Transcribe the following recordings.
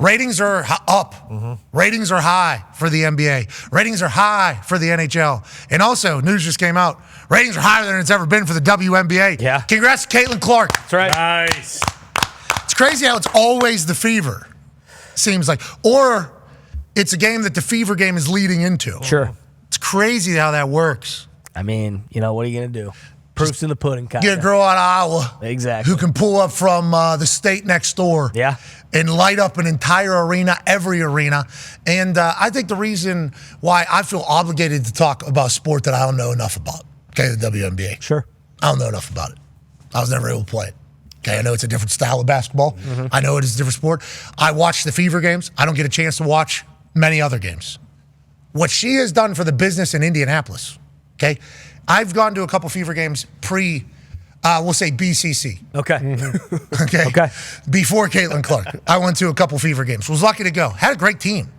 Ratings are up. Ratings are high for the NBA. Ratings are high for the NHL. And also, news just came out. Ratings are higher than it's ever been for the WNBA. Yeah. Congrats to Caitlin Clark. That's right. Nice. It's crazy how it's always the Fever, seems like. Or it's a game that the Fever game is leading into. Sure. It's crazy how that works. I mean, what are you going to do? Proof's in the pudding, kind Get a girl out of Iowa. Exactly. Who can pull up from the state next door. Yeah. And light up an entire arena, every arena. And I think the reason why I feel obligated to talk about a sport that I don't know enough about, okay, the WNBA. Sure. I don't know enough about it. I was never able to play it. Okay, I know it's a different style of basketball. I know it is a different sport. I watch the Fever games. I don't get a chance to watch many other games. What she has done for the business in Indianapolis, okay? I've gone to a couple Fever games we'll say BCC. Okay. Okay. Before Caitlin Clark, I went to a couple Fever games. Was lucky to go. Had a great team.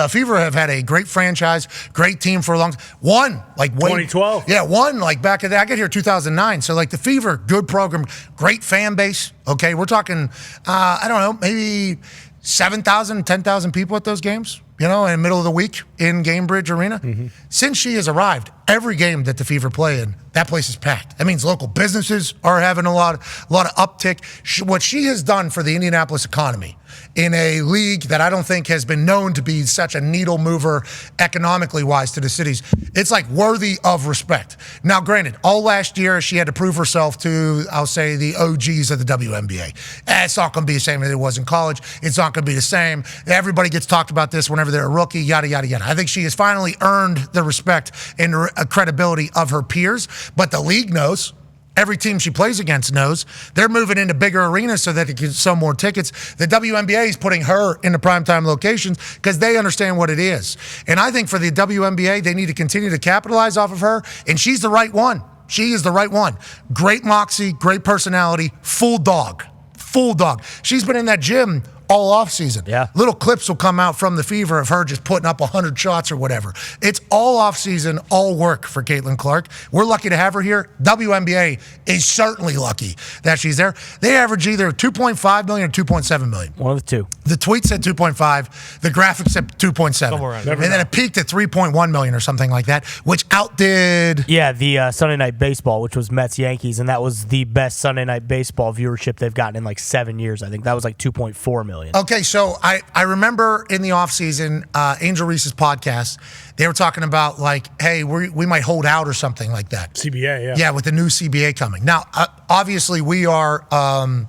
Fever have had a great franchise, great team for a long time. Won, 2012. Yeah, won, back in the, I got here 2009. So, the Fever, good program, great fan base. Okay, we're talking, I don't know, maybe 7,000, 10,000 people at those games, in the middle of the week in Gamebridge Arena. Since she has arrived, every game that the Fever play in, that place is packed. That means local businesses are having a lot of uptick. What she has done for the Indianapolis economy in a league that I don't think has been known to be such a needle mover economically wise to the cities, it's worthy of respect. Now, granted, all last year she had to prove herself to, I'll say, the OGs of the WNBA. It's not going to be the same as it was in college. It's not going to be the same. Everybody gets talked about this whenever they're a rookie, yada, yada, yada. I think she has finally earned the respect and credibility of her peers, but the league knows. Every team she plays against knows. They're moving into bigger arenas so that they can sell more tickets. The WNBA is putting her in the primetime locations because they understand what it is. And I think for the WNBA, they need to continue to capitalize off of her, and she's the right one. She is the right one. Great moxie, great personality, full dog. Full dog. She's been in that gym all off season. Yeah. Little clips will come out from the Fever of her just putting up 100 shots or whatever. It's all off season, all work for Caitlin Clark. We're lucky to have her here. WNBA is certainly lucky that she's there. They average either 2.5 million or 2.7 million. One of the two. The tweet said 2.5. The graphic said 2.7. And then it peaked at 3.1 million or something like that, which outdid... Yeah, the Sunday Night Baseball, which was Mets-Yankees, and that was the best Sunday Night Baseball viewership they've gotten in 7 years. I think that was 2.4 million. Okay, so I remember in the offseason, Angel Reese's podcast, they were talking about hey, we might hold out or something like that. CBA, yeah. Yeah, with the new CBA coming. Now, obviously, we are an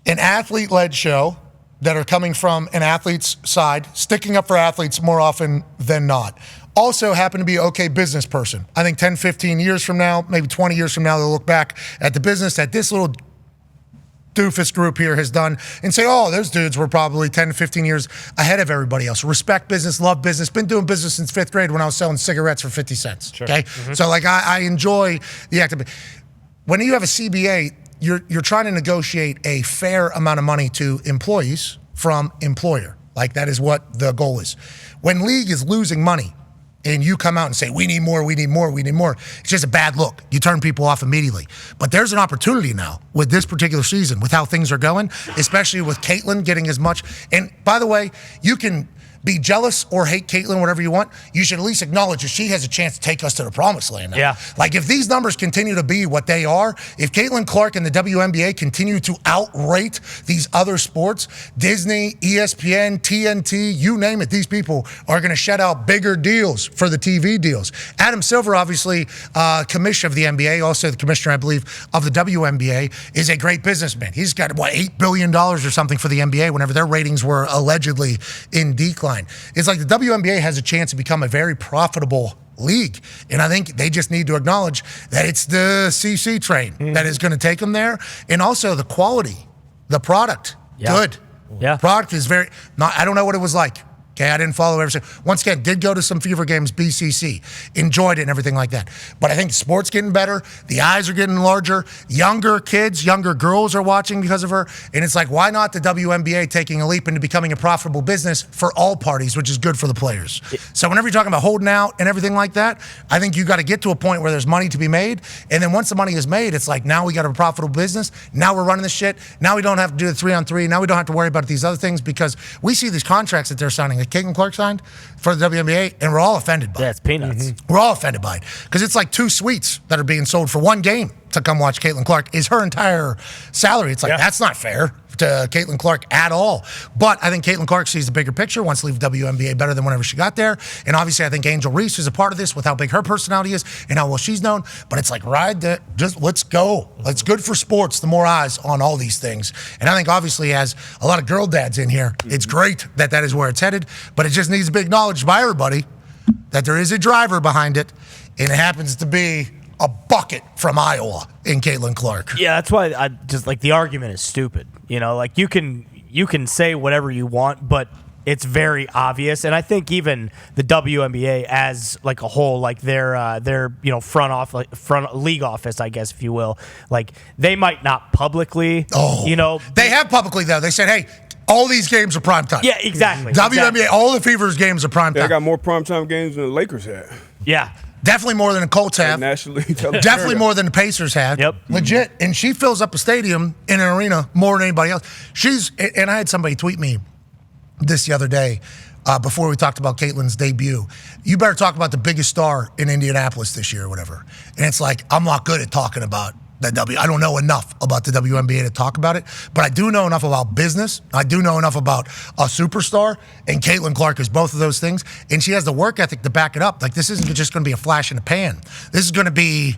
athlete-led show that are coming from an athlete's side, sticking up for athletes more often than not. Also happen to be an okay business person. I think 10, 15 years from now, maybe 20 years from now, they'll look back at the business that this little doofus group here has done and say, oh, those dudes were probably 10 to 15 years ahead of everybody else. Respect business, love business. Been doing business since 5th grade when I was selling cigarettes for 50 cents. Sure. Okay? So I enjoy the activity. When you have a CBA, you're trying to negotiate a fair amount of money to employees from employer. That is what the goal is. When league is losing money, and you come out and say, we need more, it's just a bad look. You turn people off immediately. But there's an opportunity now with this particular season, with how things are going, especially with Caitlin getting as much. And by the way, you can be jealous or hate Caitlin, whatever you want. You should at least acknowledge that she has a chance to take us to the promised land now. Yeah. If these numbers continue to be what they are, if Caitlin Clark and the WNBA continue to outrate these other sports, Disney, ESPN, TNT, you name it, these people are going to shed out bigger deals for the TV deals. Adam Silver, obviously, commissioner of the NBA, also the commissioner, I believe, of the WNBA, is a great businessman. He's got, $8 billion or something for the NBA whenever their ratings were allegedly in decline. It's the WNBA has a chance to become a very profitable league. And I think they just need to acknowledge that it's the CC train that is going to take them there. And also the quality, the product, good. Yeah. Product is I don't know what it was like. Okay, I didn't follow everything. Once again, did go to some Fever games, BCC, enjoyed it and everything like that. But I think the sport's getting better. The eyes are getting larger. Younger kids, younger girls are watching because of her. And it's like, why not the WNBA taking a leap into becoming a profitable business for all parties, which is good for the players. So whenever you're talking about holding out and everything like that, I think you got to get to a point where there's money to be made. And then once the money is made, it's like, now we got a profitable business. Now we're running this shit. Now we don't have to do the 3-on-3. Now we don't have to worry about these other things because we see these contracts that they're signing, that Caitlin Clark signed for the WNBA, and we're all offended by it. Yeah, it's peanuts. We're all offended by it because it's like 2 suites that are being sold for one game to come watch Caitlin Clark is her entire salary. It's like, that's not fair to Caitlin Clark at all. But I think Caitlin Clark sees the bigger picture, wants to leave WNBA better than whenever she got there. And obviously, I think Angel Reese is a part of this with how big her personality is and how well she's known. But it's like, let's go. It's good for sports, the more eyes on all these things. And I think obviously, as a lot of girl dads in here, it's great that is where it's headed. But it just needs to be acknowledged by everybody that there is a driver behind it. And it happens to be a bucket from Iowa in Caitlin Clark. Yeah, that's why I just like the argument is stupid. You know, like you can say whatever you want, but it's very obvious. And I think even the WNBA as like a whole, like their front league office, I guess if you will, like they might not publicly. They have publicly though. They said, hey, all these games are primetime. Yeah, exactly. WNBA, all the Fever's games are primetime. They got more primetime games than the Lakers had. Yeah. Definitely more than the Colts have. Nationally. Definitely more than the Pacers have. Yep. Legit. And she fills up a stadium in an arena more than anybody else. And I had somebody tweet me this the other day before we talked about Caitlin's debut. You better talk about the biggest star in Indianapolis this year or whatever. And it's like, I'm not good at talking about I don't know enough about the WNBA to talk about it, but I do know enough about business. I do know enough about a superstar, and Caitlin Clark is both of those things, and she has the work ethic to back it up. Like, this isn't just going to be a flash in the pan. This is going to be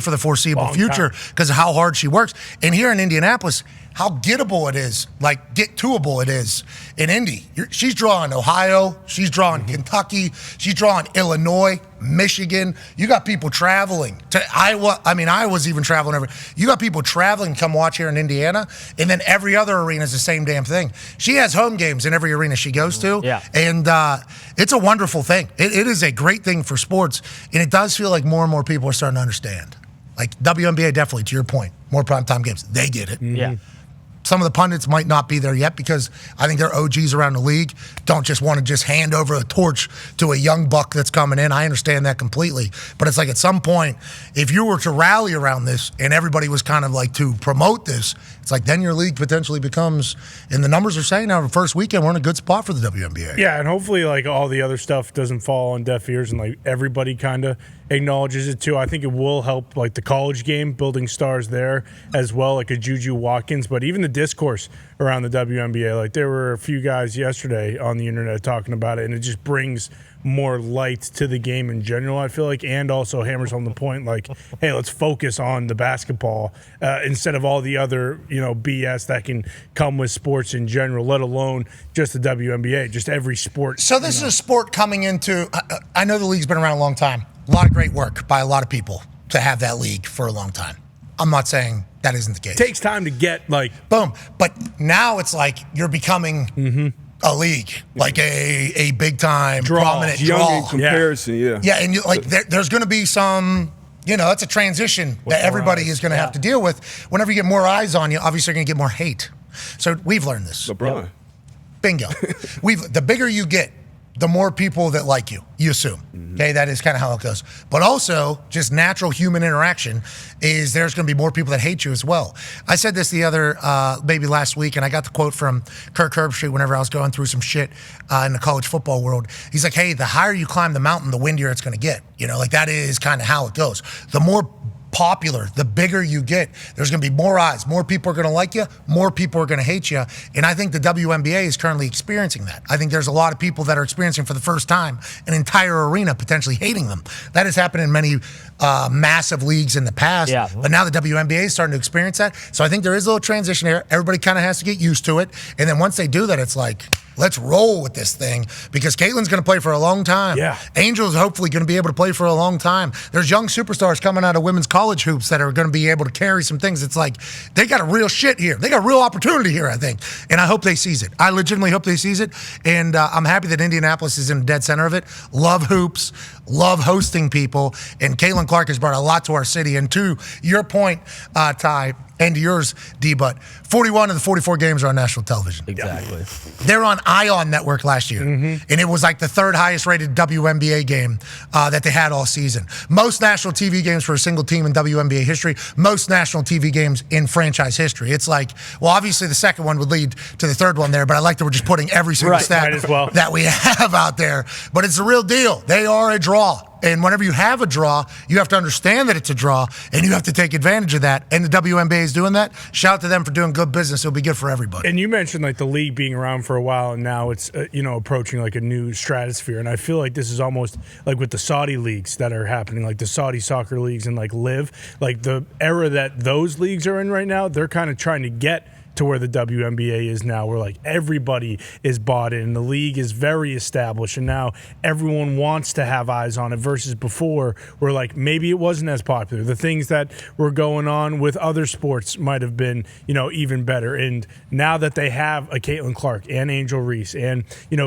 for the foreseeable future because of how hard she works. And here in Indianapolis, how gettable it is, like get-toable it is in Indy. She's drawing Ohio. She's drawing Kentucky. She's drawing Illinois, Michigan. You got people traveling to Iowa. I mean, Iowa's even traveling over. You got people traveling to come watch here in Indiana, and then every other arena is the same damn thing. She has home games in every arena she goes to, and it's a wonderful thing. It is a great thing for sports, and it does feel like more and more people are starting to understand. Like WNBA, definitely, to your point, more primetime games. They get it. Yeah. Some of the pundits might not be there yet because I think their OGs around the league don't just want to just hand over a torch to a young buck that's coming in. I understand that completely. But it's like at some point, if you were to rally around this and everybody was kind of like to promote this, it's like then your league potentially becomes, and the numbers are saying now the first weekend we're in a good spot for the WNBA. Yeah, and hopefully like all the other stuff doesn't fall on deaf ears and like everybody kind of acknowledges it too. I think it will help like the college game, building stars there as well, like a Juju Watkins, but even the discourse around the WNBA. Like there were a few guys yesterday on the internet talking about it, and it just brings more light to the game in general, I feel like, and also hammers home the point like, hey, let's focus on the basketball instead of all the other, BS that can come with sports in general, let alone just the WNBA, just every sport. So this is a sport coming into, I know the league's been around a long time. A lot of great work by a lot of people to have that league for a long time. I'm not saying that isn't the case. It takes time to get boom. But now it's like you're becoming a league, like a big time prominent draw. Young in comparison, yeah. And there's going to be some, that's a transition that everybody is going to have to deal with. Whenever you get more eyes on you, obviously you're going to get more hate. So we've learned this. LeBron. Bingo. The bigger you get, the more people that like you assume. Okay, that is kind of how it goes. But also, just natural human interaction is there's going to be more people that hate you as well. I said this the other, maybe last week, and I got the quote from Kirk Herbstreit whenever I was going through some shit in the college football world. He's like, hey, the higher you climb the mountain, the windier it's going to get. That is kind of how it goes. The more popular, the bigger you get, there's going to be more eyes. More people are going to like you. More people are going to hate you. And I think the WNBA is currently experiencing that. I think there's a lot of people that are experiencing for the first time an entire arena potentially hating them. That has happened in many massive leagues in the past. Yeah. But now the WNBA is starting to experience that. So I think there is a little transition here. Everybody kind of has to get used to it. And then once they do that, it's like, Let's roll with this thing because Caitlin's going to play for a long time. Yeah. Angel's hopefully going to be able to play for a long time. There's young superstars coming out of women's college hoops that are going to be able to carry some things. It's like they got a real shit here. They got a real opportunity here, I think. And I hope they seize it. I legitimately hope they seize it. And I'm happy that Indianapolis is in the dead center of it. Love hoops. Love hosting people. And Caitlin Clark has brought a lot to our city. And to your point, Ty, and yours, D-Butt, 41 of the 44 games are on national television. Exactly. They're on ION Network last year, and it was like the third highest rated WNBA game that they had all season. Most national TV games for a single team in WNBA history, most national TV games in franchise history. It's like, well, obviously the second one would lead to the third one there, but I like that we're just putting every single stat that we have out there. But it's a real deal. They are a draw. And whenever you have a draw, you have to understand that it's a draw, and you have to take advantage of that. And the WNBA is doing that. Shout out to them for doing good business. It'll be good for everybody. And you mentioned like the league being around for a while, and now it's approaching like a new stratosphere. And I feel like this is almost like with the Saudi leagues that are happening, like the Saudi soccer leagues and like Live, like the era that those leagues are in right now. They're kind of trying to get to where the WNBA is now, where like everybody is bought in. The league is very established, and now everyone wants to have eyes on it versus before where like maybe it wasn't as popular. The things that were going on with other sports might have been, even better. And now that they have a Caitlin Clark and Angel Reese and,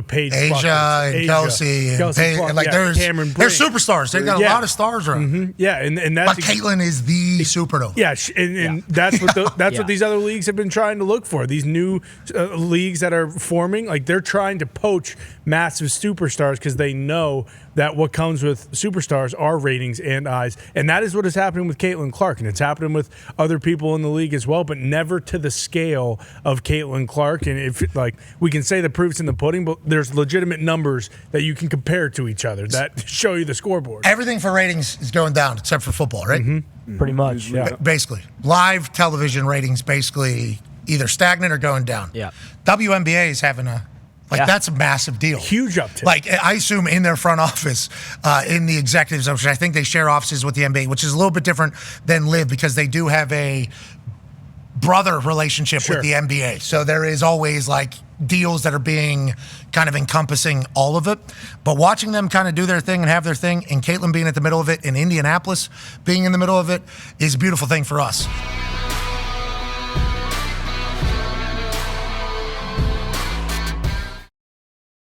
Paige Asia and Kelsey and Clark, like Cameron Brink. They're superstars. They got a lot of stars around. Mm-hmm. Yeah, and that's but Caitlin is the supernova. Yeah, and that's what what these other leagues have been trying to look for. These new leagues that are forming, like they're trying to poach massive superstars because they know that what comes with superstars are ratings and eyes. And that is what is happening with Caitlin Clark. And it's happening with other people in the league as well, but never to the scale of Caitlin Clark. And if like we can say the proof's in the pudding, but there's legitimate numbers that you can compare to each other that show you the scoreboard. Everything for ratings is going down except for football, right? Mm-hmm. Pretty much, yeah. Basically. Live television ratings basically either stagnant or going down. Yeah. WNBA is having that's a massive deal. Huge uptick. Like, I assume in their front office, in the executives, which I think they share offices with the NBA, which is a little bit different than Live because they do have a brother relationship with the NBA. So there is always like deals that are being kind of encompassing all of it. But watching them kind of do their thing and have their thing, and Caitlin being at the middle of it, and Indianapolis being in the middle of it, is a beautiful thing for us.